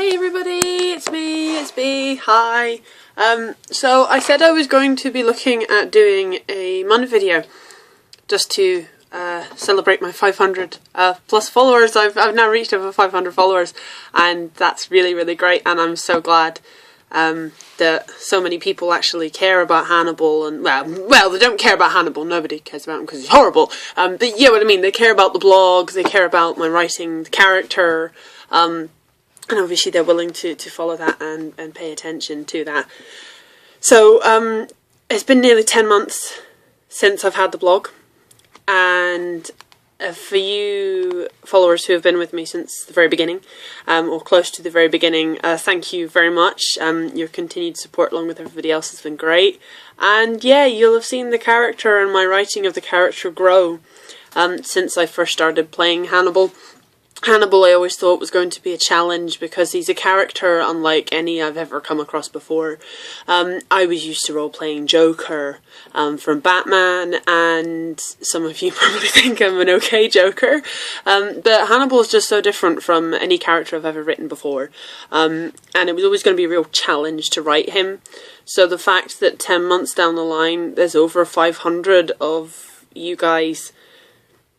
Hey everybody, it's me, hi. So I said I was going to be looking at doing a month video just to celebrate my 500 plus followers. I've now reached over 500 followers, and that's really great, and I'm so glad that so many people actually care about Hannibal. And well, they don't care about Hannibal, nobody cares about him because he's horrible, but yeah, what I mean, they care about the blog, they care about my writing, the character, and obviously they're willing to follow that and pay attention to that. So it's been nearly 10 months since I've had the blog, and for you followers who have been with me since the very beginning, or close to the very beginning, thank you very much. Your continued support along with everybody else has been great, and yeah, you'll have seen the character and my writing of the character grow since I first started playing Hannibal. Hannibal, I always thought was going to be a challenge because he's a character unlike any I've ever come across before. I was used to role-playing Joker from Batman, and some of you probably think I'm an okay Joker, but Hannibal is just so different from any character I've ever written before, and it was always going to be a real challenge to write him. So the fact that 10 months down the line there's over 500 of you guys,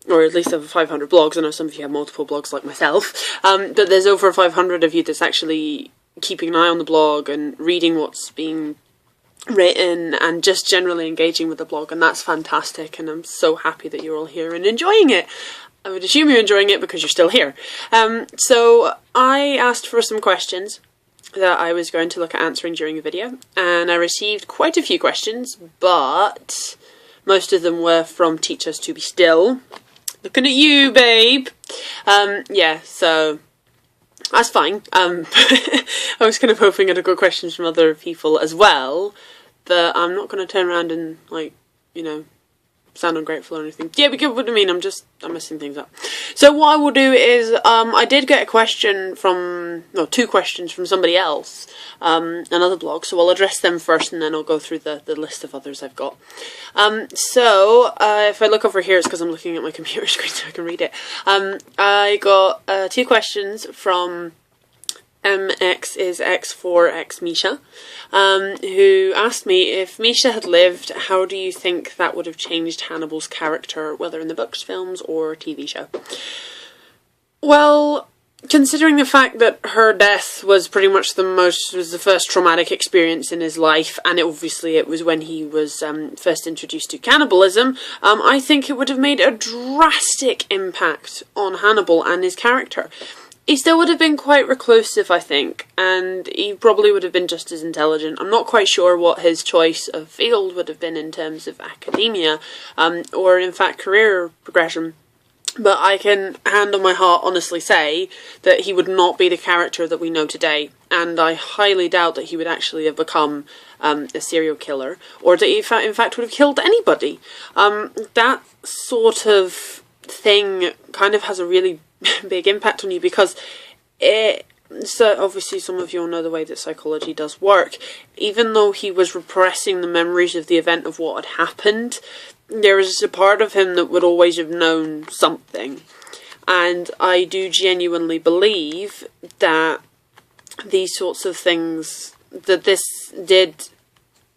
or at least over 500 blogs. I know some of you have multiple blogs like myself, but there's over 500 of you that's actually keeping an eye on the blog and reading what's being written and just generally engaging with the blog, and that's fantastic, and I'm so happy that you're all here and enjoying it. I would assume you're enjoying it because you're still here. So I asked for some questions that I was going to look at answering during the video, and I received quite a few questions, but most of them were from Teach Us to Be Still. Looking at you, babe. Yeah, so that's fine. I was kind of hoping I'd have got questions from other people as well, but I'm not going to turn around and, like, you know, sound ungrateful or anything. Yeah, because what I mean, I'm messing things up. So what I will do is, I did get a question from, no, 2 questions from somebody else, another blog, so I'll address them first and then I'll go through the list of others I've got. So if I look over here, it's because I'm looking at my computer screen so I can read it. I got 2 questions from MX is X4X Misha, who asked me, if Misha had lived, how do you think that would have changed Hannibal's character, whether in the books, films, or TV show? Well, considering the fact that her death was pretty much the first traumatic experience in his life, and obviously it was when he was first introduced to cannibalism, I think it would have made a drastic impact on Hannibal and his character. He still would have been quite reclusive, I think, and he probably would have been just as intelligent. I'm not quite sure what his choice of field would have been in terms of academia, or in fact career progression. But I can, hand on my heart, honestly say that he would not be the character that we know today, and I highly doubt that he would actually have become a serial killer, or that he in fact would have killed anybody. That sort of thing kind of has a really big impact on you, because so obviously some of you all know the way that psychology does work. Even though he was repressing the memories of the event of what had happened, there is a part of him that would always have known something, and I do genuinely believe that these sorts of things, that this did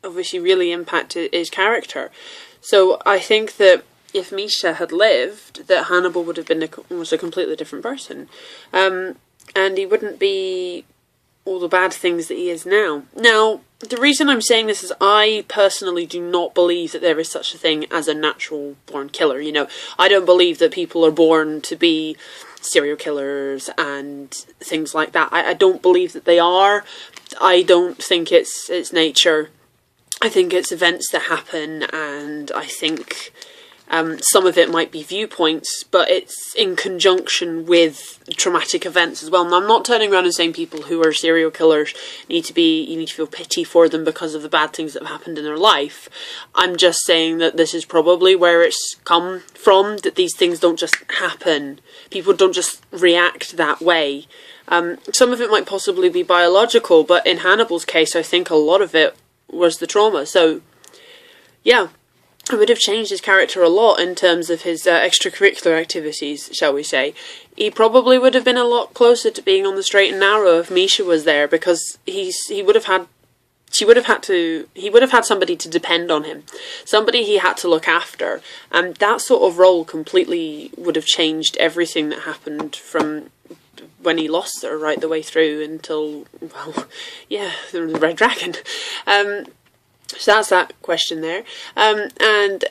obviously really impact his character. So I think that if Misha had lived, that Hannibal would have been almost a completely different person. And he wouldn't be all the bad things that he is now. Now, the reason I'm saying this is I personally do not believe that there is such a thing as a natural born killer. You know, I don't believe that people are born to be serial killers and things like that. I don't believe that they are. I don't think it's nature. I think it's events that happen, and I think some of it might be viewpoints, but it's in conjunction with traumatic events as well. And I'm not turning around and saying people who are serial killers you need to feel pity for them because of the bad things that have happened in their life. I'm just saying that this is probably where it's come from, that these things don't just happen. People don't just react that way. Some of it might possibly be biological, but in Hannibal's case, I think a lot of it was the trauma. So, yeah. it would have changed his character a lot in terms of his extracurricular activities, shall we say. He probably would have been a lot closer to being on the straight and narrow if Misha was there, because he would have had somebody to depend on him, somebody he had to look after, and that sort of role completely would have changed everything that happened from when he lost her right the way through until, well, yeah, the Red Dragon. So that's that question there. And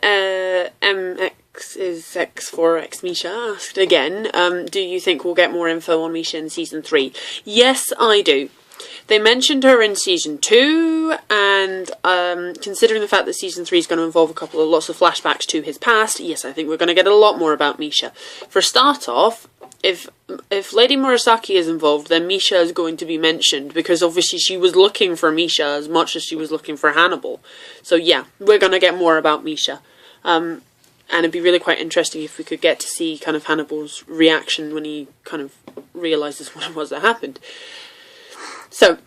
MX is X for X Misha asked again, do you think we'll get more info on Misha in season 3? Yes, I do. They mentioned her in season 2, and considering the fact that season 3 is going to involve lots of flashbacks to his past, yes, I think we're going to get a lot more about Misha. For start off, if Lady Murasaki is involved, then Misha is going to be mentioned, because obviously she was looking for Misha as much as she was looking for Hannibal. So yeah, we're going to get more about Misha. And it'd be really quite interesting if we could get to see kind of Hannibal's reaction when he kind of realises what it was that happened. So,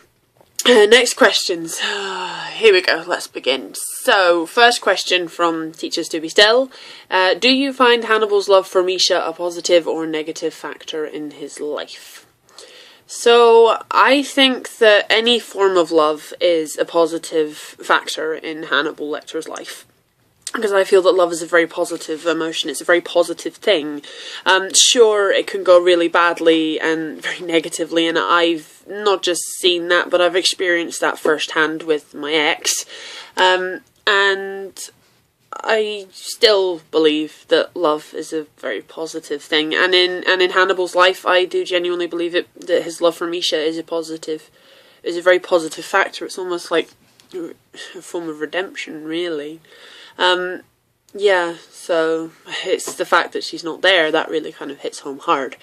next questions. Here we go, let's begin. So, first question from Teachers to Be Still. Do you find Hannibal's love for Misha a positive or negative factor in his life? So, I think that any form of love is a positive factor in Hannibal Lecter's life, because I feel that love is a very positive emotion. It's a very positive thing. Sure, it can go really badly and very negatively, and I've not just seen that, but I've experienced that firsthand with my ex. And I still believe that love is a very positive thing. And in Hannibal's life, I do genuinely believe that his love for Misha is a very positive factor. It's almost like a form of redemption, really. Yeah, so it's the fact that she's not there that really kind of hits home hard.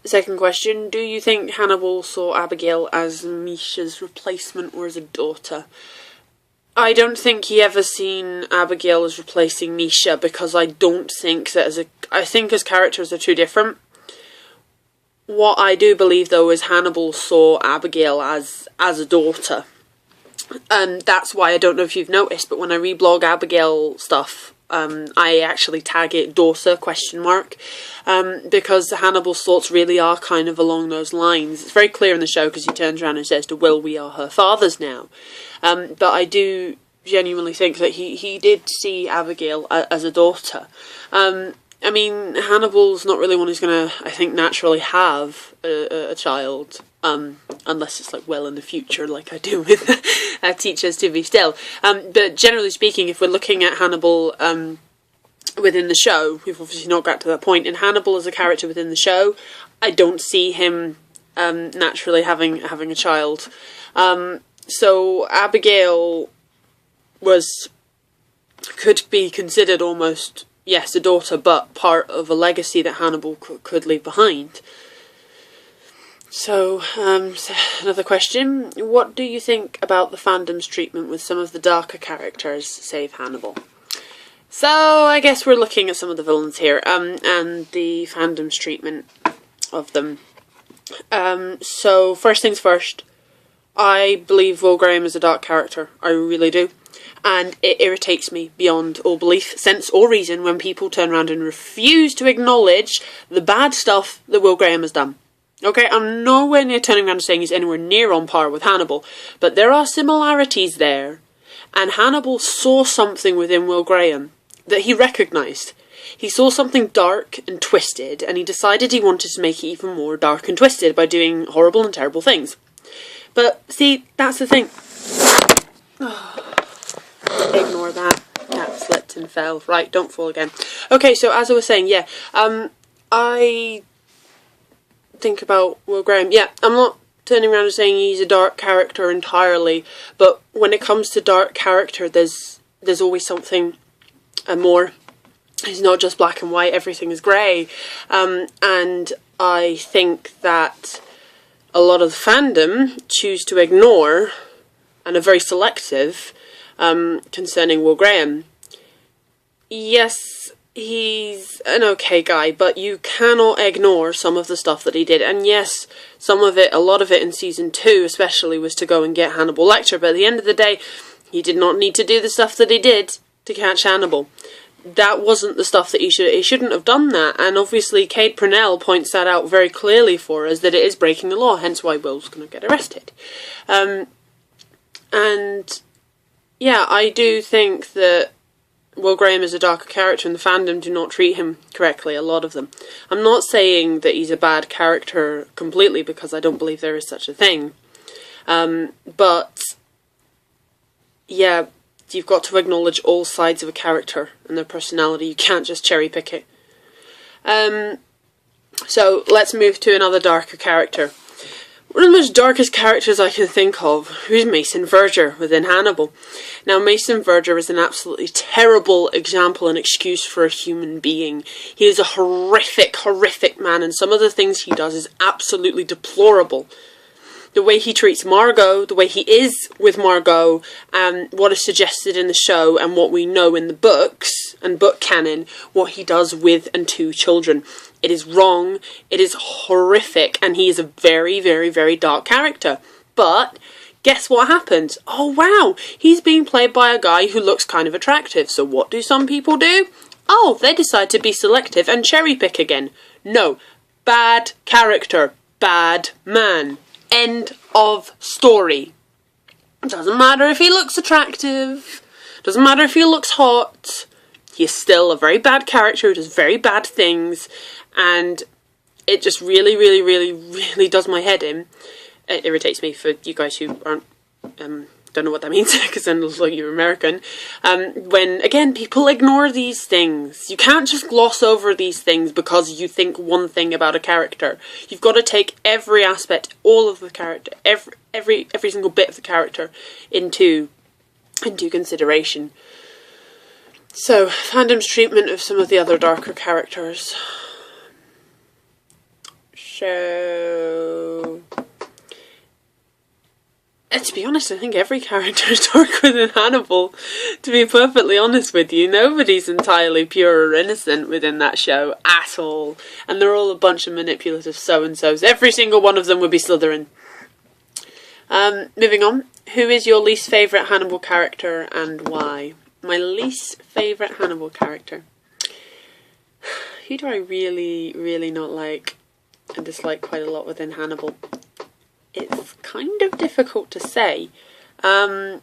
Second question, do you think Hannibal saw Abigail as Misha's replacement or as a daughter? I don't think he ever seen Abigail as replacing Misha, because I don't think that I think as characters they're too different. What I do believe though is Hannibal saw Abigail as a daughter. And that's why, I don't know if you've noticed, but when I reblog Abigail stuff, I actually tag it daughter ? Because Hannibal's thoughts really are kind of along those lines. It's very clear in the show because he turns around and says to Will, we are her fathers now. But I do genuinely think that he did see Abigail as a daughter. I mean, Hannibal's not really one who's going to, I think, naturally have a child, unless it's like well in the future, like I do with Teachers to Be Still. But generally speaking, if we're looking at Hannibal within the show, we've obviously not got to that point. In Hannibal as a character within the show, I don't see him naturally having a child. So Abigail could be considered almost, yes, a daughter, but part of a legacy that Hannibal could leave behind. So, another question. What do you think about the fandom's treatment with some of the darker characters, save Hannibal? So, I guess we're looking at some of the villains here, and the fandom's treatment of them. So, first things first, I believe Will Graham is a dark character. I really do. And it irritates me beyond all belief, sense or reason when people turn around and refuse to acknowledge the bad stuff that Will Graham has done. Okay, I'm nowhere near turning around and saying he's anywhere near on par with Hannibal, but there are similarities there, and Hannibal saw something within Will Graham that he recognised. He saw something dark and twisted, and he decided he wanted to make it even more dark and twisted by doing horrible and terrible things. But, see, that's the thing. Ignore that. That slipped and fell. Right, don't fall again. Okay, so as I was saying, yeah, I think about Will Graham. Yeah, I'm not turning around and saying he's a dark character entirely, but when it comes to dark character, there's always something more. It's not just black and white, everything is grey. And I think that a lot of the fandom choose to ignore and are very selective concerning Will Graham. Yes, he's an okay guy, but you cannot ignore some of the stuff that he did. And yes, a lot of it in season 2 especially was to go and get Hannibal Lecter, but at the end of the day, he did not need to do the stuff that he did. to catch Hannibal. That wasn't the stuff that he shouldn't have done that, and obviously Kate Purnell points that out very clearly for us, that it is breaking the law, hence why Will's going to get arrested. And yeah, I do think that Will Graham is a darker character, and the fandom do not treat him correctly, a lot of them. I'm not saying that he's a bad character completely, because I don't believe there is such a thing. But yeah, you've got to acknowledge all sides of a character and their personality. You can't just cherry pick it. So let's move to another darker character. One of the most darkest characters I can think of, who's Mason Verger within Hannibal. Now, Mason Verger is an absolutely terrible example and excuse for a human being. He is a horrific, horrific man, and some of the things he does is absolutely deplorable. The way he treats Margot, the way he is with Margot, what is suggested in the show, and what we know in the books and book canon, what he does with and to children. It is wrong, it is horrific, and he is a very, very, very dark character. But guess what happens? Oh wow, he's being played by a guy who looks kind of attractive. So what do some people do? Oh, they decide to be selective and cherry pick again. No, bad character, bad man. End of story. Doesn't matter if he looks attractive, doesn't matter if he looks hot, he's still a very bad character who does very bad things, and it just really, really, really, really does my head in. It irritates me, for you guys who aren't, don't know what that means, because I look like you're American, when, again, people ignore these things. You can't just gloss over these things because you think one thing about a character. You've got to take every aspect, all of the character, every single bit of the character into consideration. So, fandom's treatment of some of the other darker characters. So, to be honest, I think every character is darker than Hannibal, to be perfectly honest with you. Nobody's entirely pure or innocent within that show, at all. And they're all a bunch of manipulative so-and-sos. Every single one of them would be Slytherin. Moving on. Who is your least favourite Hannibal character, and why? My least favourite Hannibal character. Who do I really, really not like and dislike quite a lot within Hannibal? It's kind of difficult to say. Yeah,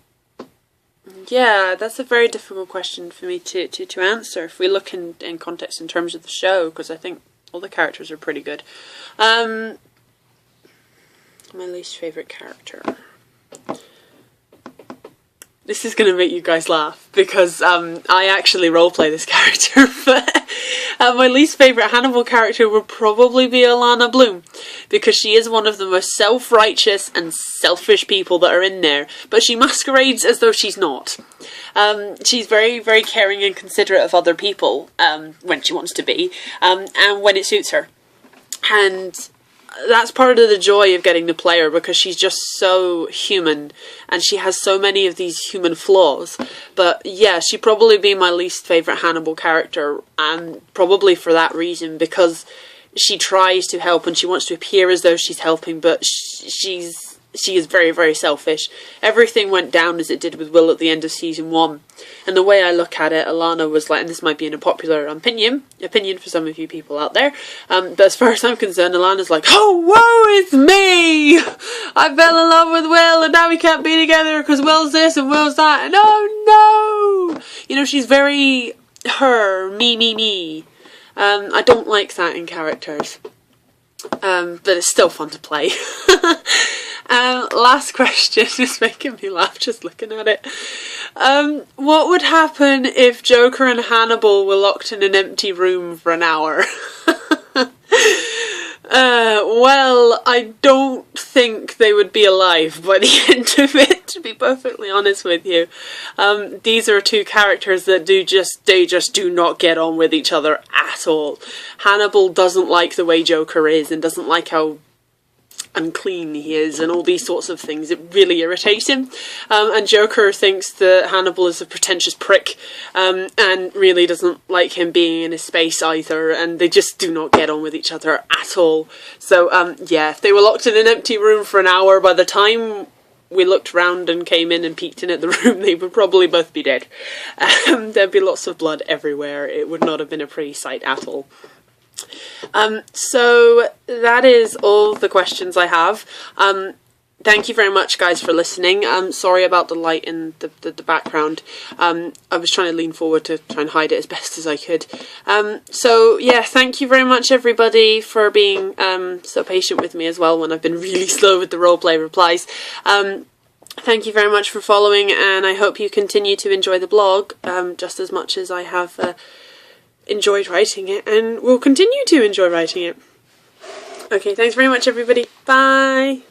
that's a very difficult question for me to answer if we look in context in terms of the show, because I think all the characters are pretty good. My least favourite character. This is going to make you guys laugh, because I actually roleplay this character, but my least favourite Hannibal character would probably be Alana Bloom, because she is one of the most self-righteous and selfish people that are in there, but she masquerades as though she's not. She's very, very caring and considerate of other people, when she wants to be, and when it suits her. And that's part of the joy of getting to play her, because she's just so human and she has so many of these human flaws. But yeah, she'd probably be my least favourite Hannibal character, and probably for that reason, because she tries to help and she wants to appear as though she's helping, but she is very, very selfish. Everything went down as it did with Will at the end of season 1. And the way I look at it, Alana was like, and this might be an unpopular opinion for some of you people out there, but as far as I'm concerned, Alana's like, oh, woe is me! I fell in love with Will and now we can't be together because Will's this and Will's that, and oh no! You know, she's very her, me. I don't like that in characters. But it's still fun to play. Last question is making me laugh just looking at it. What would happen if Joker and Hannibal were locked in an empty room for an hour? Well, I don't think they would be alive by the end of it, to be perfectly honest with you. These are two characters that they just do not get on with each other at all. Hannibal doesn't like the way Joker is and doesn't like how unclean he is and all these sorts of things. It really irritates him. And Joker thinks that Hannibal is a pretentious prick, and really doesn't like him being in his space either, and they just do not get on with each other at all. So yeah, if they were locked in an empty room for an hour, by the time we looked round and came in and peeked in at the room, they would probably both be dead. There'd be lots of blood everywhere. It would not have been a pretty sight at all. So that is all the questions I have. Thank you very much, guys, for listening. I'm sorry about the light in the background. I was trying to lean forward to try and hide it as best as I could. So yeah, thank you very much, everybody, for being so patient with me as well when I've been really slow with the roleplay replies. Thank you very much for following, and I hope you continue to enjoy the blog just as much as I have enjoyed writing it, and will continue to enjoy writing it. Okay, thanks very much, everybody. Bye!